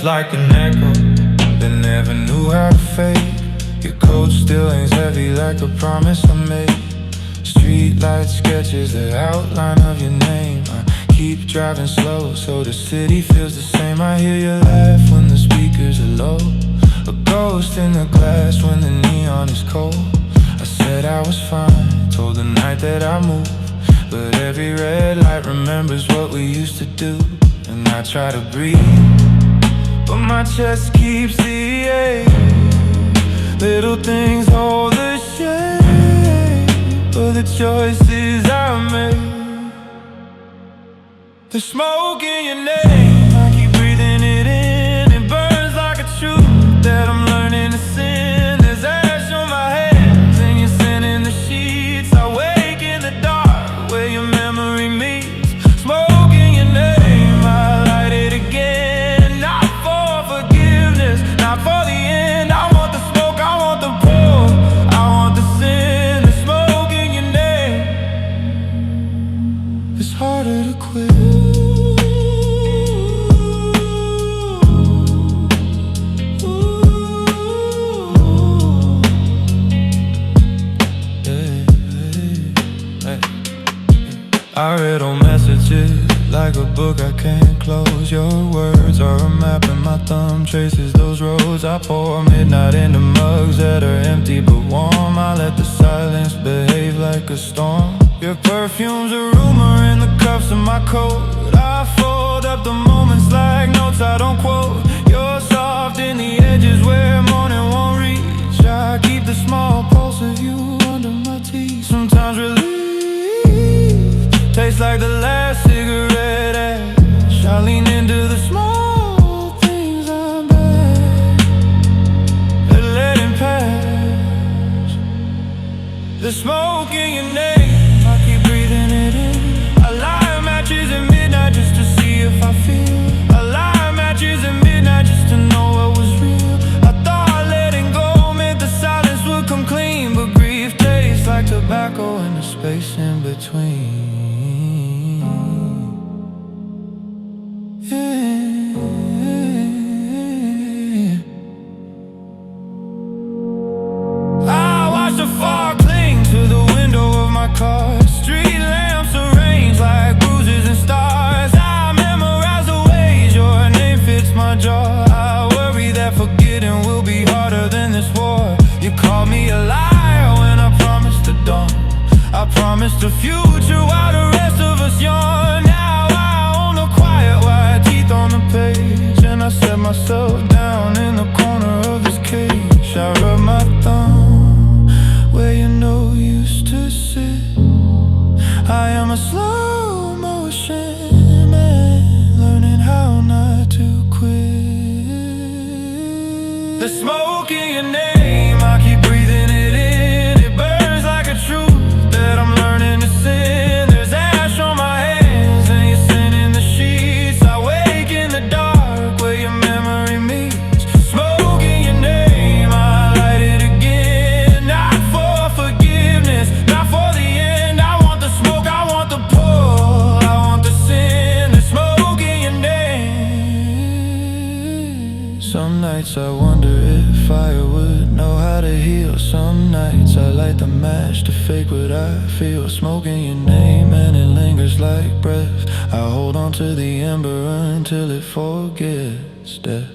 like an echo that never knew how to fade. Your coat still hangs heavy like a promise I made. Streetlight sketches the outline of your name. I keep driving slow so the city feels the same. I hear you laugh when the speakers are low, a ghost in the glass when the neon is cold. I said I was fine, told the night that I moved, but every red light remembers what we used to do. And I try to breathe, but my chest keeps the ache. Little things hold the shape of the choices I made. The smoke in your name, I keep breathing it in. It burns like a truth that I'm learning to sin. There's ash on my hands and you're sending the sheets. I wake in the dark where your memory meets. Smoke in your name, I light it again. Not for forgiveness, not for the end. I want the smoke, I want the pour, I want the sin. The smoke in your name, it's harder to quit. I read old messages like a book I can't close. Your words are a map and my thumb traces those roads. I pour midnight into mugs that are empty but warm. I let the silence behave like a storm. Your perfume's a rumor in the cuffs of my coat. I fold up the moments like notes I don't quote. You're soft in the edges where morning won't reach. I keep the small pulse of you under my teeth. Sometimes relief tastes like the last cigarette ash. I lean into the small things I'm bad at letting pass. The smoke in your name, I keep breathing it in. I light matches at midnight just to see if I feel. I light matches at midnight just to know what was real. I thought letting go meant the silence would come clean, but grief tastes like tobacco and the space in between. I watch the fog cling to the window of my car. Street lamps arranged like bruises and stars. I memorize the ways your name fits my jaw. I worry that forgetting will be harder than this war. You called me a liar when I promised the dawn. I promised a future while the rest of us yawn. Now I own the quiet white teeth on the page, and I set myself down in the corner of this cage. I rub my thumb where you know used to sit. I am a slow motion man, learning how not to quit. The smoke in your name, I keep breathing it in. It burns like a truth that I'm learning to sin. There's ash on my hands and you're sending the sheets. I wake in the dark where your memory meets. Smoke in your name, I light it again. Not for forgiveness, not for the end. I want the smoke, I want the pour, I want the sin. The smoke in your name. Some nights I wonder if fire would know how to heal. Some nights I light the match to fake what I feel. Smoke in your name and it lingers like breath. I hold on to the ember until it forgets death.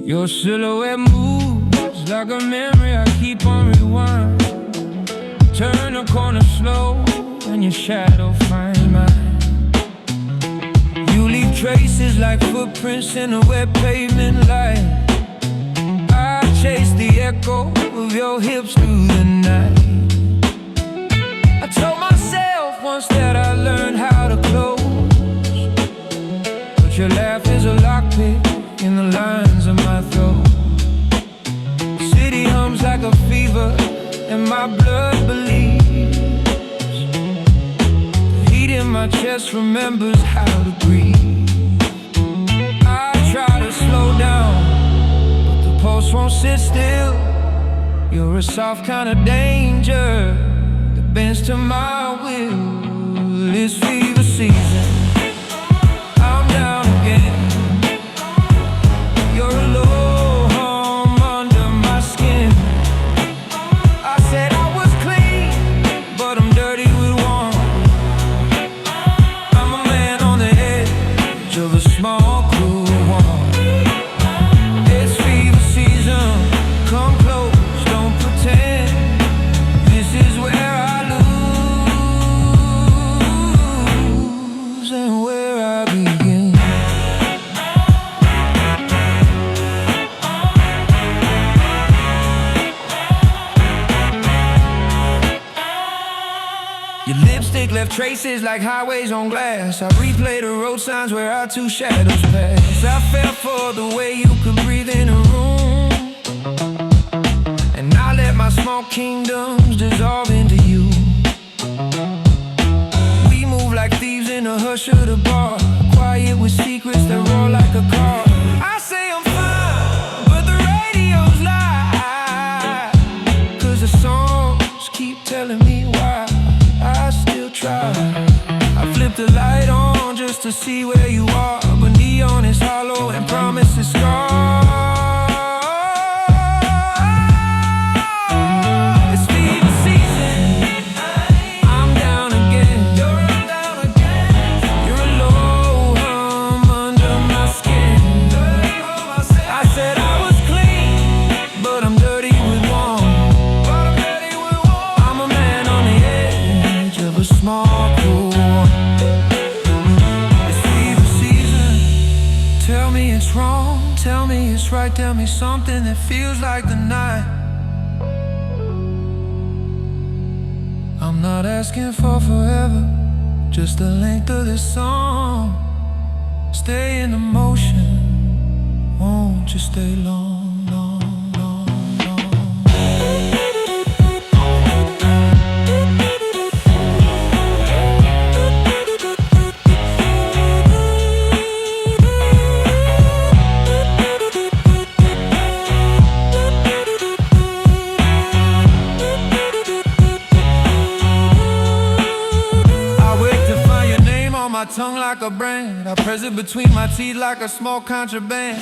Your silhouette moves like a memory I keep on rewind. Turn the corner slow, and your shadow find mine. You leave traces like footprints in a wet pavement light. I chase the echo of your hips through the night. I told myself once that I learned how to close, but your laugh is a lockpick in the lines of my throat. The city hums like a fever and my blood believes. The heat in my chest remembers how to breathe. I try to slow down, but the pulse won't sit still. You're a soft kind of danger that bends to my will. It's fever season, I'm down again. You're alone under my skin. I said I was clean, but I'm dirty with warmth. I'm a man on the edge of a small cruel war. It's fever season, come close, don't pretend. This is where I lose and where I begin. Your lipstick left traces like highways on glass. I replay the road signs where our two shadows pass. I fell for the way you could breathe in a room, and I let my small kingdoms dissolve into you. We move like thieves in the hush of the bar, quiet with secrets that roar like a car. I say I'm fine, but the radios lie, 'cause the songs keep telling me why I still try. I flip the light on just to see where you are, but neon is hollow and promise is scarred. It's fever season, I'm down again. You're alone under my skin. I said I was clean, but I'm dirty with warmth. I'm a man on the edge of a small pool. It's fever season. Tell me it's wrong, tell me it's right, tell me something that feels like the night. I'm not asking for forever, just the length of this song. Stay in the motion, won't you stay long, long, long, long? My tongue like a brand, I press it between my teeth like a small contraband.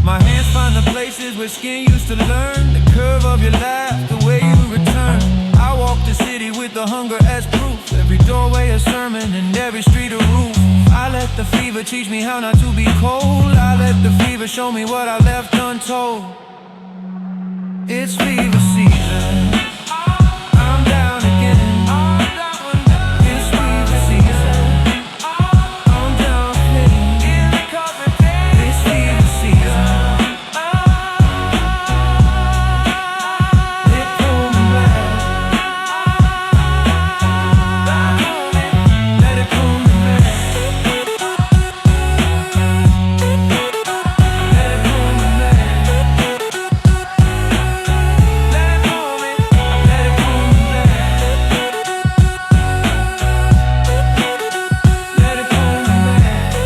My hands find the places where skin used to learn, the curve of your laugh, the way you return. I walk the city with the hunger as proof, every doorway a sermon and every street a roof. I let the fever teach me how not to be cold. I let the fever show me what I left untold. It's fever season, I'm down again. It's fever season, I'm down again. It's fever season, it pulled me back. Let it pull me back. Let it pull me back. Let it pull me, let it pull me back. Let it pull me back.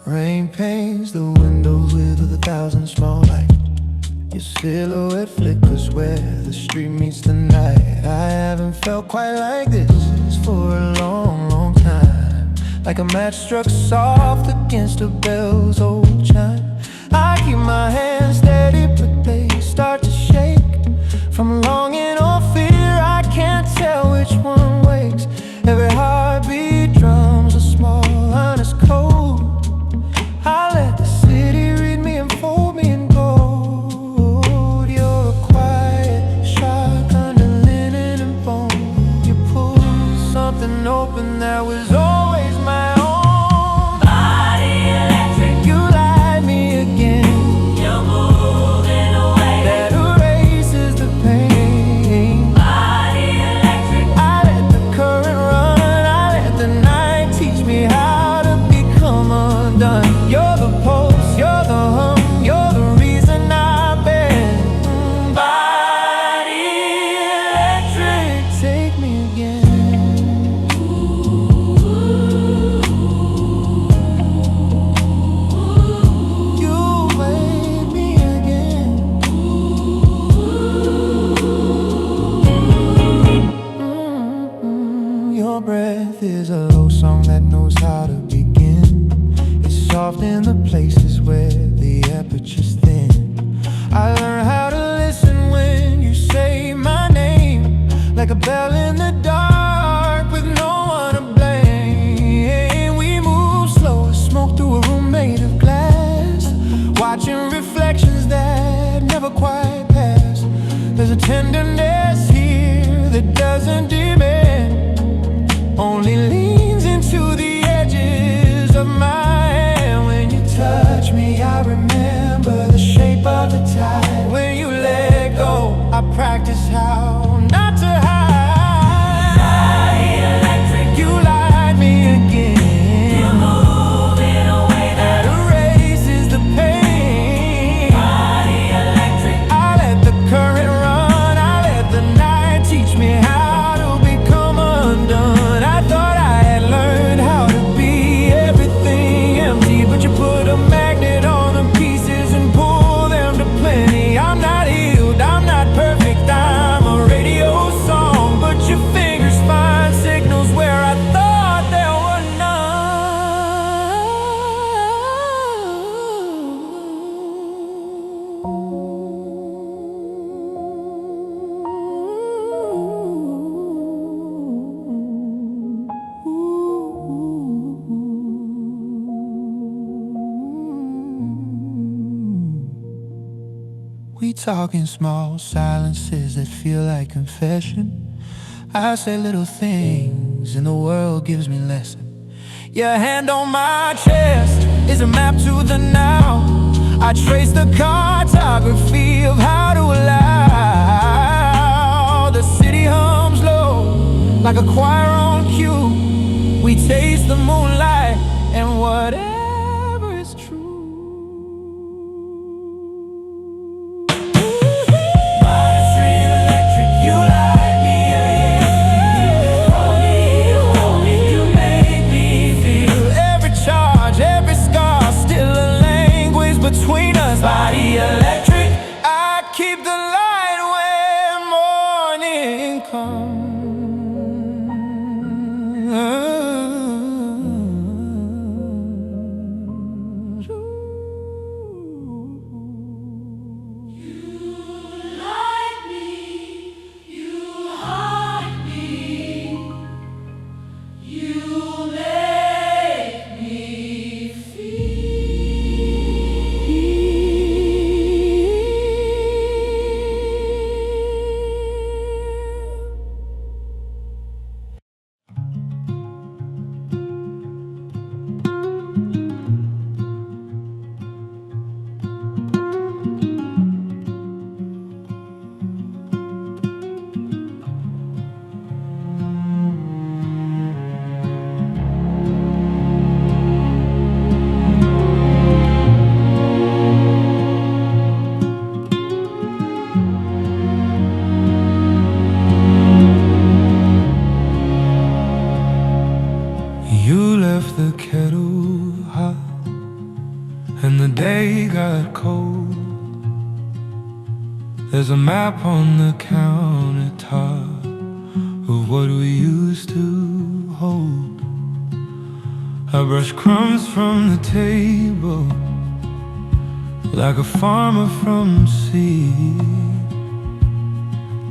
Rain paints the windows with 1,000 small lights. Your silhouette flickers where the street meets the night. I haven't felt quite like this for a long, long time. like a match struck soft against a bell's old chime. I keep my hands steady, but they start to shake. From longing or fear, I can't tell which one wakes. Every heartbeat drums a small, honest code. I let the city read me and fold me in gold. You're a quiet shot under linen and bone. You pulled something open that was always my own. Body electric, you light me again. You're moving away, that erases the pain. Body electric, I let the current run. I let the night teach me how to become undone. You're the pulse, you're the hum, you're the reason I bend. Body electric, take me again. You made me again. Your breath is a low song that knows how to begin. It's soft in the places where the aperture's thin. I learned how to listen when you say my name, like a bell in the dark with no one to blame. We move slow as smoke through a room made of glass, watching reflections that never quite pass. There's a tenderness here that doesn't demand, only leans into the edges of my hand. When you touch me, I remember the shape of the tide. When you let go, I practice how not to hide. Body electric, you light me again. You're moving away, that erases the pain. Body electric, I let the current run. I let the night teach me how to become undone. I thought I had learned how to be everything empty, but you put a magnet on the pieces and pull them to plenty. I'm not healed, I'm not perfect, I'm a radio song, but your fingers find signals where I thought there were We talk in small silences that feel like confession. I say little things and the world gives me lesson. Your hand on my chest is a map to the now. I trace the cartography of how to allow. The city hums low like a choir on cue. We taste the moonlight and whatever is true. Between us, body electric, I keep the light when morning comes. There's a map on the countertop of what we used to hold. I brush crumbs from the table like a farmer from sea.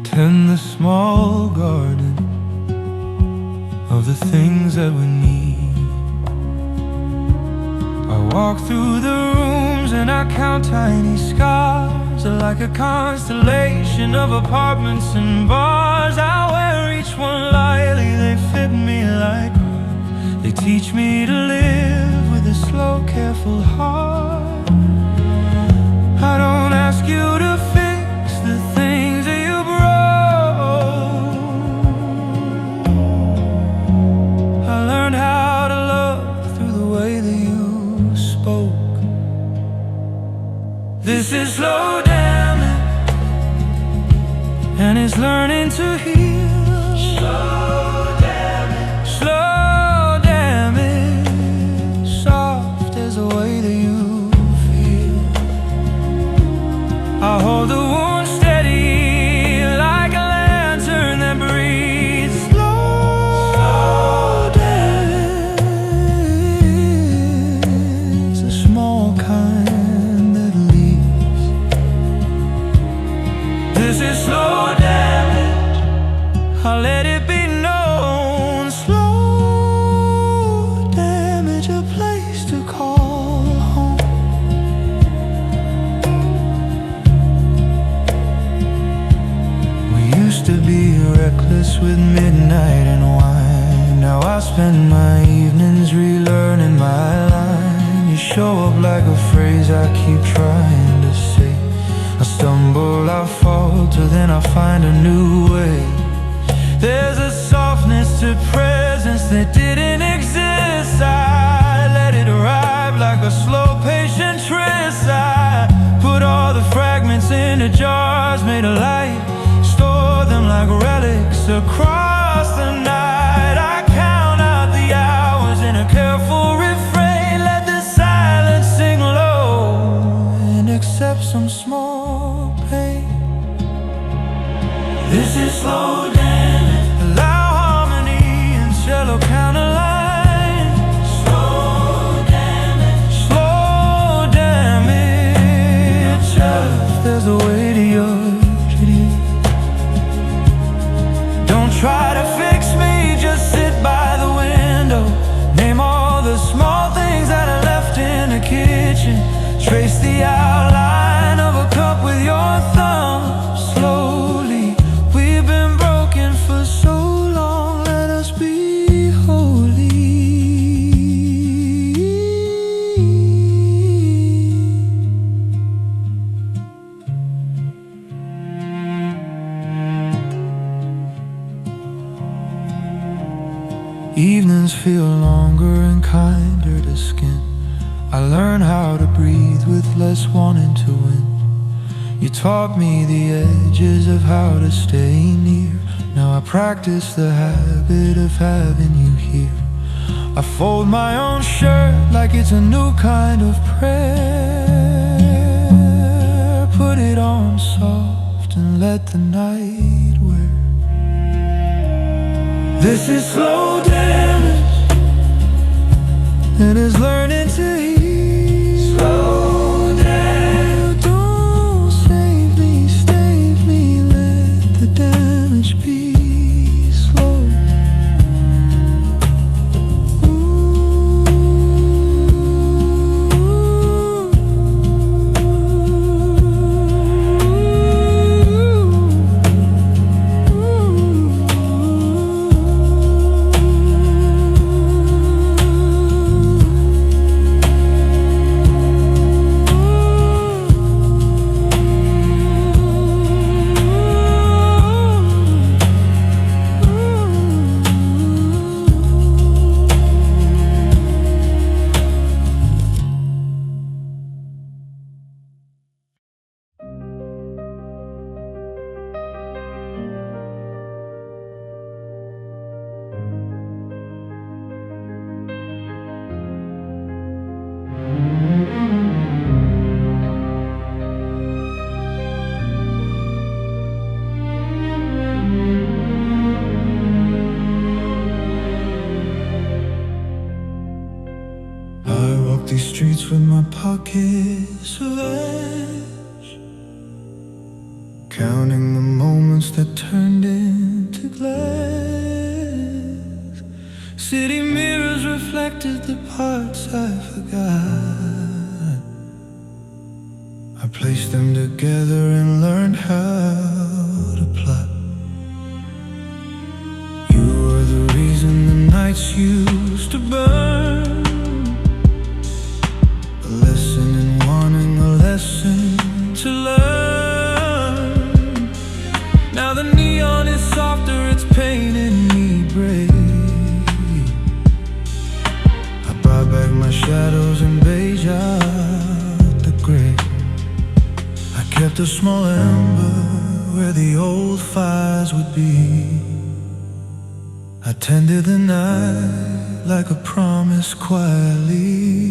Tend the small garden of the things that we need. I walk through the rooms and I count tiny scars like a constellation of apartments and bars. I wear each one lightly, they fit me like arms. They teach me to live with a slow, careful heart. I don't ask you to fix the things that you broke. I learned how to love through the way that you spoke. This is slow damage, and it's learning to heal. Slow damage, slow damage, soft as the way that you feel. I hold the wound steady like a lantern that breathes. Slow damage, the small kind that leaves. This is slow damage, I'll let it be known. Slow damage, a place to call home. We used to be reckless with midnight and wine. Now I spend my evenings relearning my line. You show up like a phrase I keep trying to say. I stumble, I falter, then I find a new way. There's a softness to presence that didn't exist. I let it arrive like a slow, patient tryst. I put all the fragments into jars made of light, store them like relics across the night. I count out the hours in a careful refrain. Let the silence sing low and accept some small pain. This is slow damage, allow harmony and shallow counterline. Slow damage, slow damage, there's a way to your tragedy. Don't try to fix me, just sit by the window. Name all the small things that are left in the kitchen. Trace the outline of a cup with your thumb. Slowly, we've been broken for so long, let us be holy. Evenings feel longer and kinder to skin. I learn how to breathe with less wanting to win. You taught me the edges of how to stay near. Now I practice the habit of having you here. I fold my own shirt like it's a new kind of prayer. Put it on soft and let the night wear. This is slow damage, and it's learning to heal. Slow damage, don't save me, let the damage be slow. kiss of ash, counting the moments that turned into glass. City mirrors reflected the parts I forgot. I placed them together and learned how to plot. You were the reason the nights used to burn, a lesson in wanting a lesson to learn. Now the neon is softer, it's painting me brave. I brought back my shadows and beige out the gray. I kept a small ember where the old fires would be. I tended the night like a promise quietly.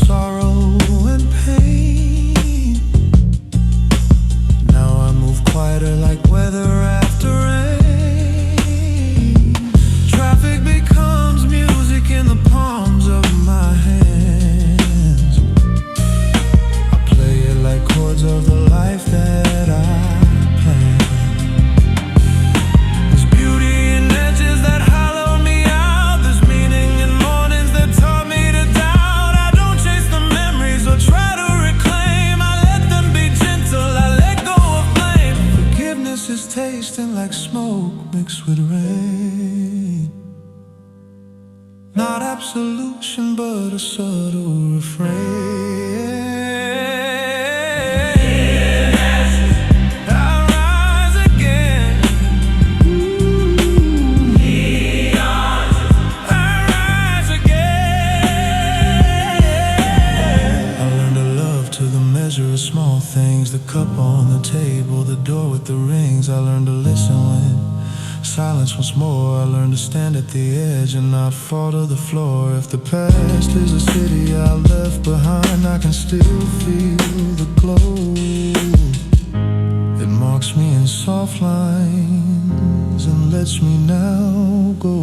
Sorrow and pain. Now I move quieter like weather after rain. Traffic becomes music in the palms of my hands. I play it like chords of the life that I planned. There's beauty in edges that hollow me out. There's meaning in mornings that taught me to die. Try to reclaim, I let them be gentle, I let go of blame. Forgiveness is tasting like smoke mixed with rain. Not absolution, but a subtle refrain. Small things, the cup on the table, the door with the rings. I learned to listen when silence once more. I learned to stand at the edge and not fall to the floor. If the past is a city I left behind, I can still feel the glow. It marks me in soft lines and lets me now go.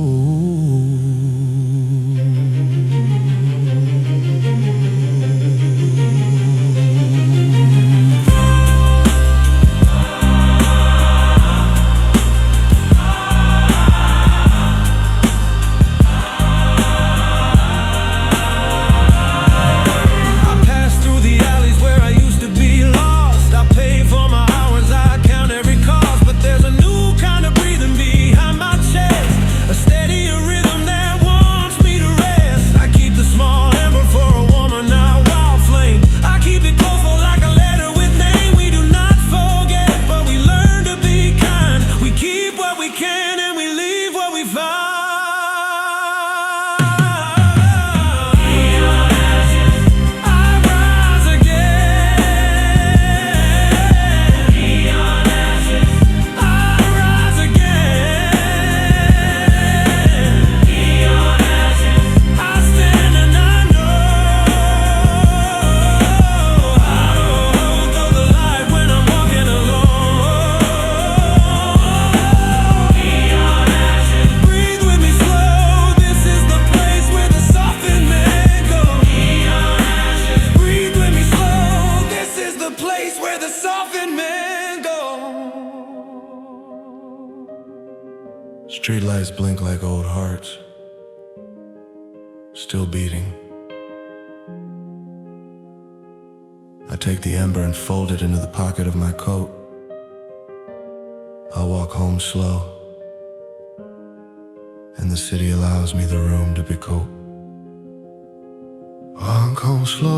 Streetlights blink like old hearts, still beating. I take the ember and fold it into the pocket of my coat. I walk home slow, and the the city allows me the room to be cold. One cold slow,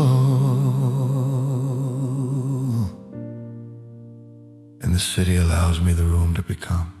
and the city allows me the room to become.